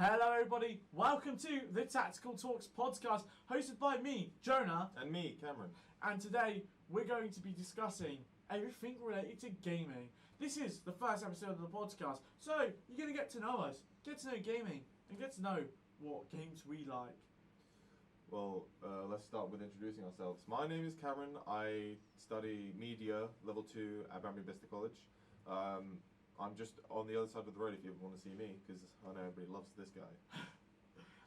Hello everybody, welcome to the Tactical Talks podcast, hosted by me, Jonah. And me, Cameron. And today, we're going to be discussing everything related to gaming. This is the first episode of the podcast, so you're going to get to know us, get to know gaming, and get to know what games we like. Well, let's start with introducing ourselves. My name is Cameron. I study media, level 2 at Banbury Vista College. I'm just on the other side of the road if you ever want to see me, because I know everybody loves this guy.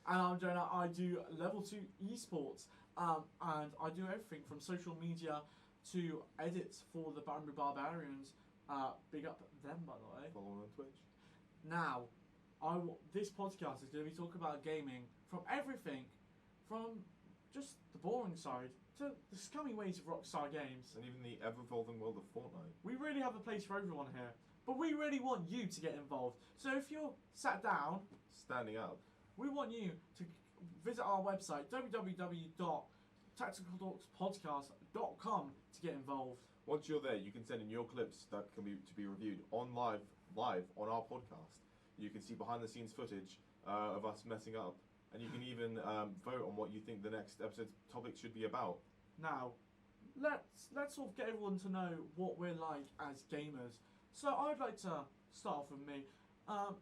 And I'm Jonah. I do level 2 esports, and I do everything from social media to edits for the Banbury Barbarians. Big up them, by the way. Follow me on Twitch. Now, this podcast is going to be talking about gaming from everything, from just the boring side to the scummy ways of Rockstar Games. And even the ever-evolving world of Fortnite. We really have a place for everyone here, but we really want you to get involved. So if you're sat down, standing up, we want you to visit our website, www.tacticaltalkspodcast.com, to get involved. Once you're there, you can send in your clips that can be reviewed on live on our podcast. You can see behind-the-scenes footage of us messing up. And you can even vote on what you think the next episode's topic should be about. Now, let's sort of get everyone to know what we're like as gamers. So I'd like to start off with me. I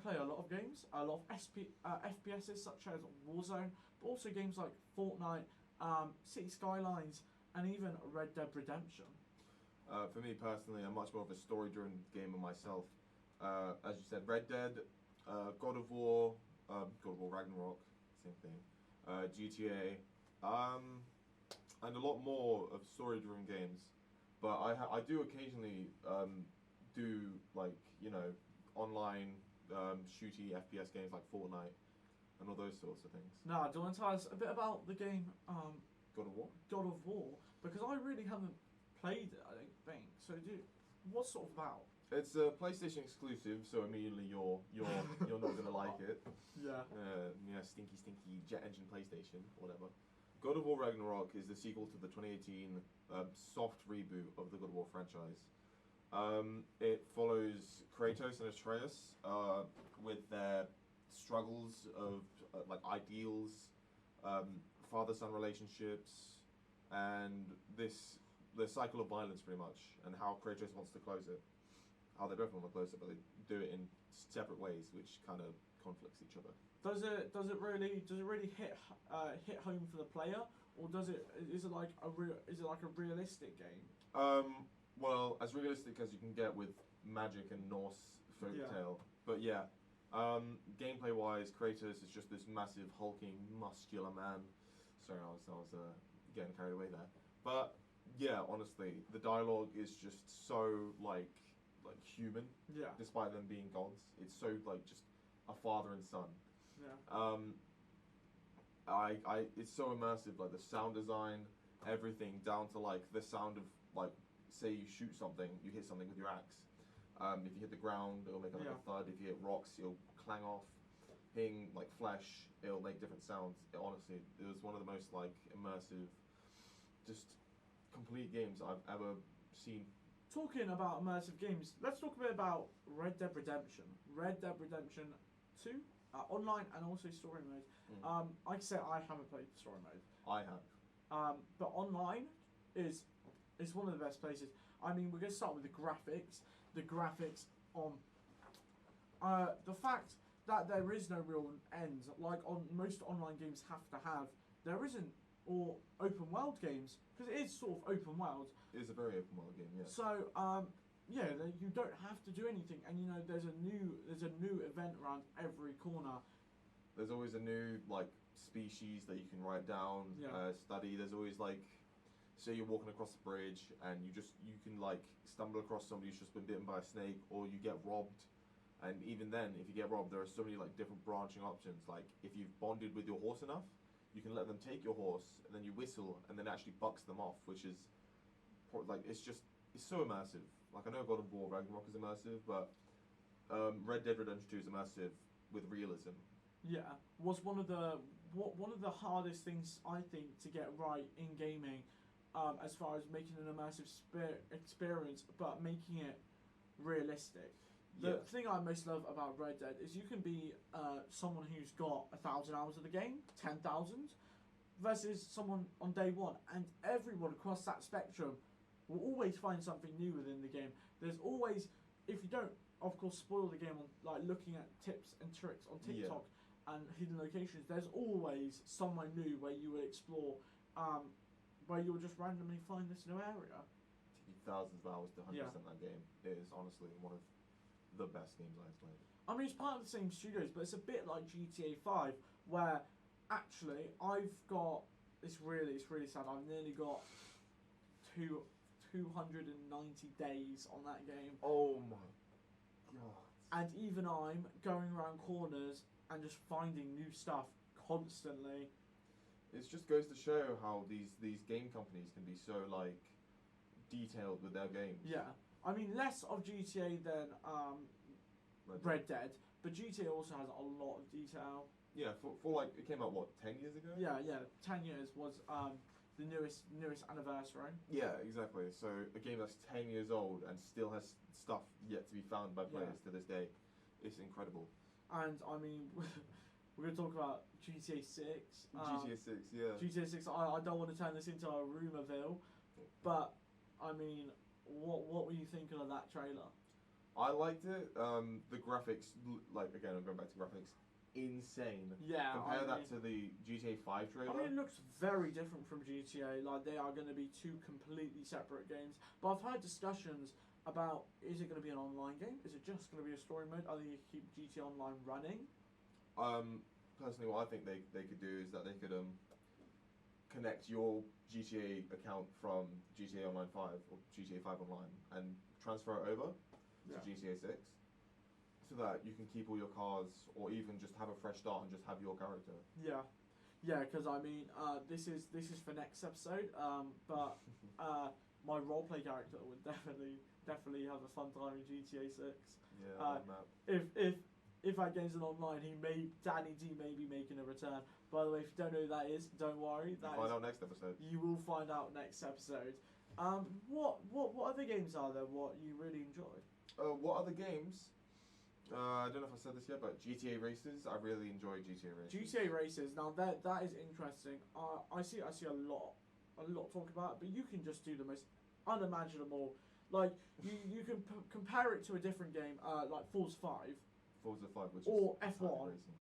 play a lot of games, a lot of FPSs such as Warzone, but also games like Fortnite, City Skylines, and even Red Dead Redemption. For me personally, I'm much more of a story-driven gamer myself. As you said, Red Dead, God of War Ragnarok, same thing, GTA, and a lot more of story-driven games. But I do occasionally do, like, you know, online shooty FPS games like Fortnite and all those sorts of things. Now, do you want to tell us a bit about the game God of War? God of War, because I really haven't played it, I don't think. So what's sort of about? It's a PlayStation exclusive, so immediately you're not gonna like it. Yeah. Stinky jet engine PlayStation, whatever. God of War Ragnarok is the sequel to the 2018 soft reboot of the God of War franchise. It follows Kratos and Atreus with their struggles of like ideals, father-son relationships, and the cycle of violence, pretty much, and how Kratos wants to close it. How they both want to close it, but they do it in separate ways, which kind of conflicts each other. Does it really hit home for the player, or is it like a realistic game? Well, as realistic as you can get with magic and Norse folktale. Yeah. But yeah, gameplay wise, Kratos is just this massive hulking muscular man. Sorry, I was getting carried away there. But yeah, honestly, the dialogue is just so like human. Yeah. Despite them being gods, it's so like just a father and son. Yeah. It's so immersive. Like the sound design, everything down to like the sound of like, say you shoot something, you hit something with your axe. If you hit the ground, it'll make like a thud. If you hit rocks, it'll clang off. Hitting like flesh, it'll make different sounds. Honestly, it was one of the most like immersive, just complete games I've ever seen. Talking about immersive games, let's talk a bit about Red Dead Redemption. Red Dead Redemption 2, online and also story mode. Like I said, I haven't played the story mode. I have. But online is one of the best places. I mean, we're going to start with the graphics. The graphics on the fact that there is no real end, like on most online games have to have. There isn't. Or open world games, because it is sort of open world. It is a very open world game, yeah. So you don't have to do anything, and you know there's a new event around every corner. There's always a new like species that you can write down, study. There's always like, say you're walking across the bridge and you can like stumble across somebody who's just been bitten by a snake, or you get robbed. And even then, if you get robbed, there are so many like different branching options. Like if you've bonded with your horse enough, you can let them take your horse, and then you whistle, and then actually bucks them off, which is like it's so immersive. Like I know God of War Ragnarok is immersive, but Red Dead Redemption 2 is immersive with realism. Yeah, was one of the hardest things I think to get right in gaming, as far as making an immersive experience, but making it realistic. The thing I most love about Red Dead is you can be someone who's got 1,000 hours of the game, 10,000, versus someone on day one, and everyone across that spectrum will always find something new within the game. There's always, if you don't, of course, spoil the game on like looking at tips and tricks on TikTok and hidden locations, there's always somewhere new where you will explore, where you'll just randomly find this new area. Thousands of hours to 100% that game. It is honestly one of the best games I've played. I mean, it's part of the same studios, but it's a bit like GTA 5, where actually I've got, it's really sad, I've nearly got 290 days on that game. Oh my god. And even I'm going around corners and just finding new stuff constantly. It just goes to show how these game companies can be so like detailed with their games. Yeah, I mean less of GTA than Red Dead, but GTA also has a lot of detail. Yeah, for like it came out what 10 years ago. Yeah, 10 years was the newest anniversary. Yeah, exactly. So a game that's 10 years old and still has stuff yet to be found by players to this day, it's incredible. And I mean, we're gonna talk about GTA 6. GTA 6, yeah. GTA 6. I don't want to turn this into a rumorville, but I mean, what were you thinking of that trailer? I liked it. The graphics, like again, I'm going back to graphics, insane. Yeah. Compare that to the GTA 5 trailer. I mean, it looks very different from GTA. Like they are going to be two completely separate games. But I've heard discussions about: is it going to be an online game? Is it just going to be a story mode? Are they going to keep GTA Online running? Personally, what I think they could do is that they could connect your GTA account from GTA Online 5 or GTA 5 Online and transfer it over to GTA 6 so that you can keep all your cars or even just have a fresh start and just have your character. Yeah, because I mean, this is for next episode, but my roleplay character would definitely have a fun time in GTA 6. Yeah, If that game's an online, Danny D may be making a return. By the way, if you don't know who that is, don't worry. You'll find out next episode. You will find out next episode. What other games are there? What you really enjoyed? What other games? I don't know if I said this yet, but GTA Races. I really enjoy GTA Races. GTA Races. Now that is interesting. I see a lot talk about it, but you can just do the most unimaginable. Like you can compare it to a different game, like Forza 5. Forza 5, which or is F1. racing.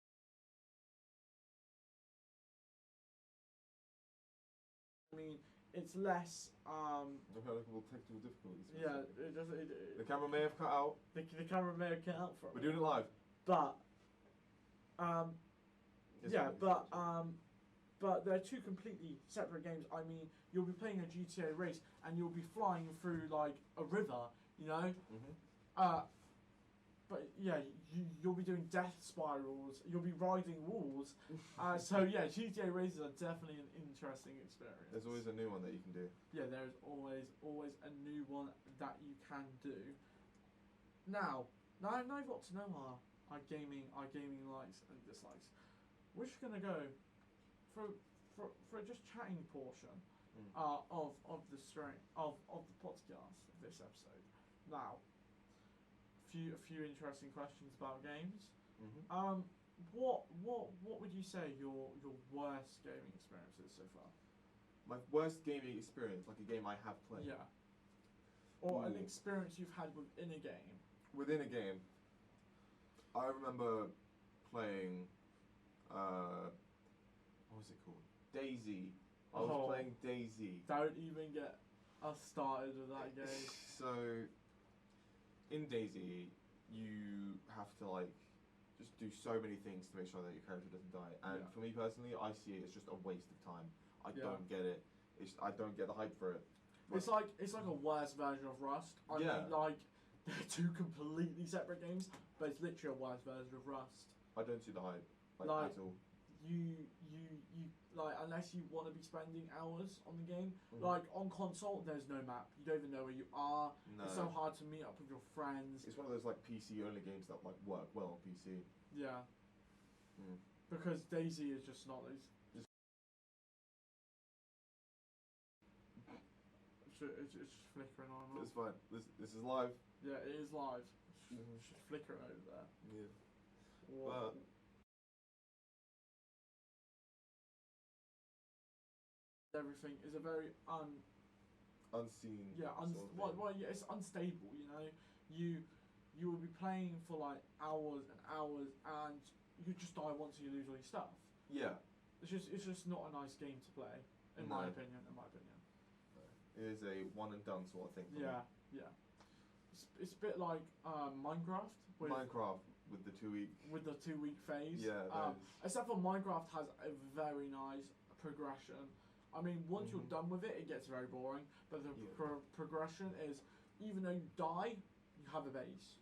I mean, it's less. Technical difficulties. Yeah, the camera may have cut out. The camera may have cut out for it. We're doing it live. But, but they're two completely separate games. I mean, you'll be playing a GTA race and you'll be flying through like a river, you know. But yeah, you'll be doing death spirals. You'll be riding walls. So yeah, GTA races are definitely an interesting experience. There's always a new one that you can do. Yeah, there's always a new one that you can do. Now I've got to know our gaming likes and dislikes. We're just gonna go for just chatting portion of the strength of the podcast of this episode. Now. A few interesting questions about games. What would you say your worst gaming experience is so far? My worst gaming experience, like a game I have played. Yeah. Or an experience you've had within a game. Within a game, I remember playing. What was it called? Daisy. I was playing Daisy. Don't even get us started with that game. So. In Daisy, you have to like just do so many things to make sure that your character doesn't die. And for me personally, I see it as just a waste of time. I don't get it. I don't get the hype for it. It's like a worse version of Rust. I mean, like they're two completely separate games, but it's literally a worse version of Rust. I don't see the hype at all. You like unless you want to be spending hours on the game. Like on console, there's no map. You don't even know where you are. No. It's so hard to meet up with your friends. It's one of those like PC only games that like work well on PC. Yeah. Because Daisy is just not those. It's just flickering on. It's fine. This is live. Yeah, it is live. should flicker it over there. Yeah. What? Everything is a very unseen. Yeah, yeah, it's unstable. You know, you will be playing for like hours and hours, and you just die once and you lose all your stuff. Yeah. It's just not a nice game to play, in my opinion. It is a one and done sort of thing. Yeah. It's a bit like Minecraft. Minecraft with the 2 week. With the 2 week phase. Yeah. Except for Minecraft has a very nice progression. I mean, once you're done with it, it gets very boring. But the progression is, even though you die, you have a base.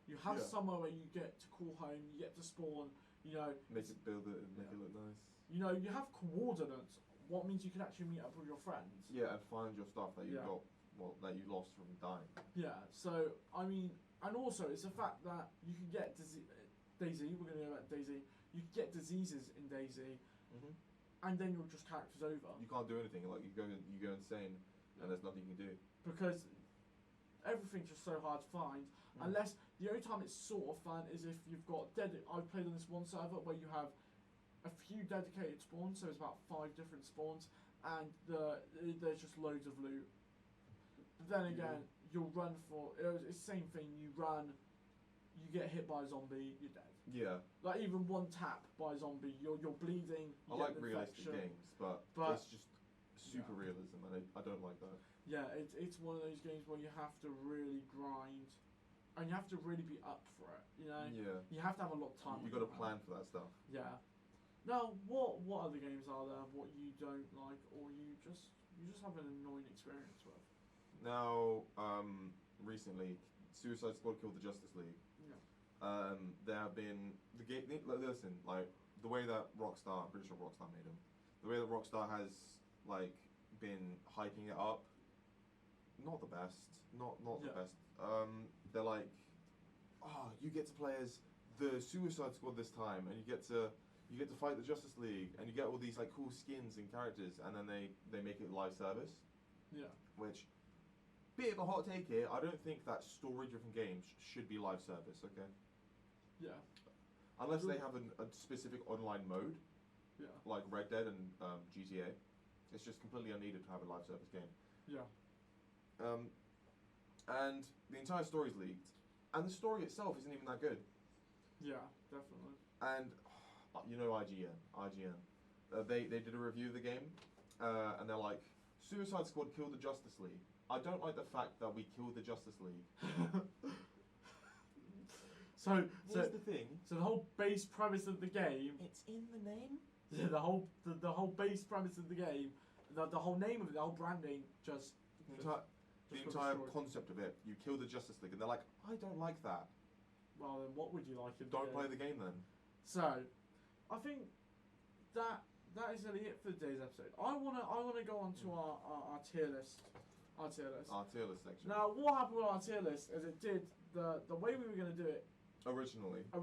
You have somewhere where you get to call home, you get to spawn. You know, make it build it and make it look nice. You know, you have coordinates. What means you can actually meet up with your friends. Yeah, and find your stuff that you got, that you lost from dying. Yeah. So I mean, and also it's the fact that you can get Daisy. We're going to go about Daisy. You can get diseases in Daisy. And then your just character's over. You can't do anything. Like you go insane, and there's nothing you can do because everything's just so hard to find. Unless the only time it's sort of fun is if you've got I've played on this one server where you have a few dedicated spawns, so it's about 5 different spawns, and there's just loads of loot. But then again, you'll run for it's the same thing. You run, you get hit by a zombie, you're dead. Yeah. Like even one tap by a zombie, you're bleeding. I like realistic games, but it's just super realism, and I don't like that. Yeah, it's one of those games where you have to really grind, and you have to really be up for it. You know. Yeah. You have to have a lot of time. You got to plan for that stuff. Yeah. Now, what other games are there? What you don't like, or you just have an annoying experience with? Now, recently, Suicide Squad killed the Justice League. There have been the game. Listen, like the way that Rockstar, I'm pretty sure Rockstar made them. The way that Rockstar has like been hyping it up, not the best. Not the best. They're like, oh, you get to play as the Suicide Squad this time, and you get to fight the Justice League, and you get all these like cool skins and characters, and then they make it live service. Yeah. Which, bit of a hot take here. I don't think that story-driven games should be live service. Okay. Yeah. Unless they have a specific online mode. Yeah. Like Red Dead and GTA, it's just completely unneeded to have a live service game. Yeah. And the entire story's leaked, and the story itself isn't even that good. Yeah, definitely. And you know IGN. They did a review of the game, and they're like, Suicide Squad killed the Justice League. I don't like the fact that we killed the Justice League. So here's the thing. So the whole base premise of the game. It's in the name. Yeah, the whole base premise of the game, the whole name of it, the whole branding, the entire concept of it. You kill the Justice League, and they're like, I don't like that. Well, then what would you like? Don't play the game then. So, I think that is really it for today's episode. I wanna go on to our tier list. Our tier list section. Now, what happened with our tier list is it did the way we were gonna do it originally. So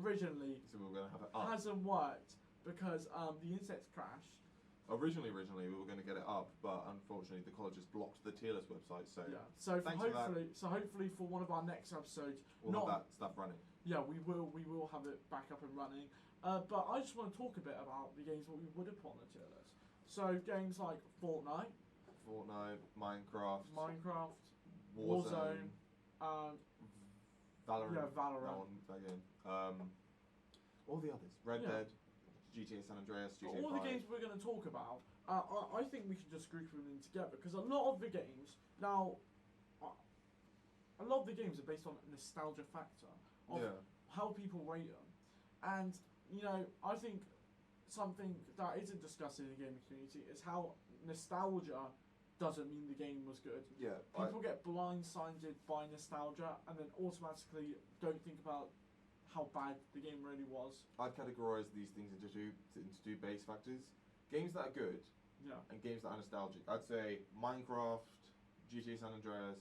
we were gonna have it up. Hasn't worked because the internet's crashed. Originally, we were going to get it up, but unfortunately, the college has blocked the tier list website. So yeah. So hopefully for one of our next episodes, we'll have that stuff running. Yeah, we will have it back up and running. But I just want to talk a bit about the games that we would have put on the tier list. So games like Fortnite, Minecraft, Warzone, Valorant. Yeah, Valorant. That game. All the others. Red Dead, GTA San Andreas, GTA all 5. the games we're going to talk about, I think we should just group them in together because a lot of the games are based on nostalgia factor of how people rate them, and you know I think something that isn't discussed in the gaming community is how nostalgia doesn't mean the game was good. Yeah, people get blindsided by nostalgia and then automatically don't think about how bad the game really was. I'd categorise these things into two base factors: games that are good, and games that are nostalgic. I'd say Minecraft, GTA San Andreas.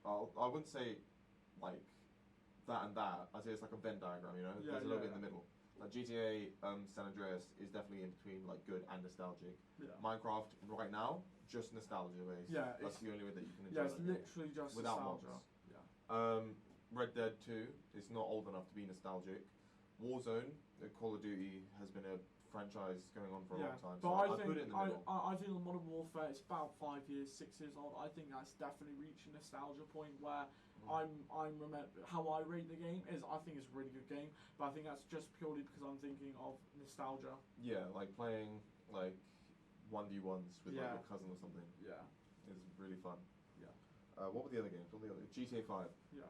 I wouldn't say like that and that. I'd say it's like a Venn diagram. You know, there's a little bit in the middle. Like GTA San Andreas is definitely in between like good and nostalgic. Yeah. Minecraft right now just nostalgia based. Yeah, that's the only way that you can enjoy. Yeah, it's literally just without nostalgia. mods. Yeah. Red Dead 2 is not old enough to be nostalgic. Warzone, Call of Duty, has been a franchise going on for a long time. But So I put it in the middle. I think Modern Warfare is about 5 years, 6 years old. I think that's definitely reached a nostalgia point where I'm remember how I rate the game is I think it's a really good game, but I think that's just purely because I'm thinking of nostalgia. Yeah, like playing like 1v1s with like your cousin or something. Yeah, it's really fun. Yeah. What were the other games? What were the other? GTA 5. Yeah.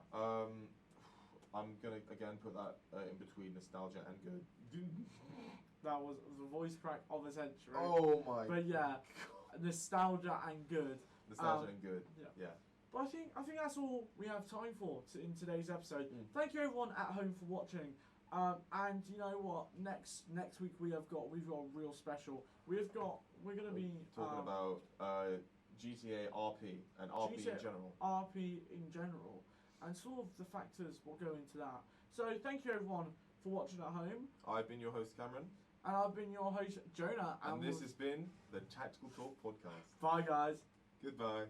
I'm gonna again put that in between nostalgia and good. That was the voice crack of the century. Oh my! But yeah, nostalgia and good. Nostalgia and good. Yeah. But I think that's all we have time for in today's episode. Thank you everyone at home for watching. And you know what? Next week we've got a real special. We're gonna be talking about GTA RP and RP GTA in general. RP in general, and sort of the factors will go into that. So thank you everyone for watching at home. I've been your host Cameron. And I've been your host Jonah. And this has been the Tactical Talk Podcast. Bye guys. Goodbye.